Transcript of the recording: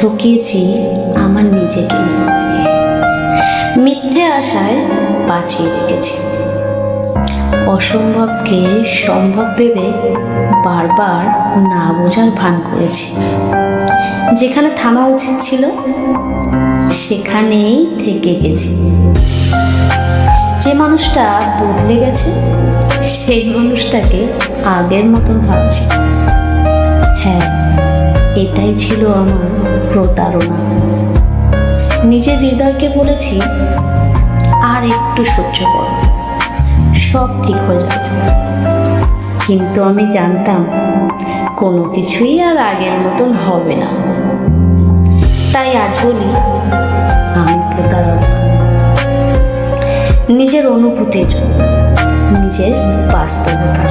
ঠকিয়েছি আমার নিজেকে, মিথ্যে আশায় বাঁচিয়ে রেখেছি, অসম্ভবকে সম্ভব ভেবে বারবার না বোঝার ভান করেছি। যেখানে থামা উচিত ছিল সেখানেই থেকে গেছি। যে মানুষটা বদলে গেছে সেই মানুষটাকে আগের মতন ভাবছি। হ্যাঁ, এটাই ছিল আমার প্রতারণা। নিজের হৃদয়কে বলেছি, আর একটু সহ্য কর, সব ঠিক হয়ে যাবে। কিন্তু আমি জানতাম কোনো কিছুই আর আগের মতন হবে না। তাই আজ বলি, আমি প্রতারক। নিজের অনুভূতির, নিজের বাস্তবতা।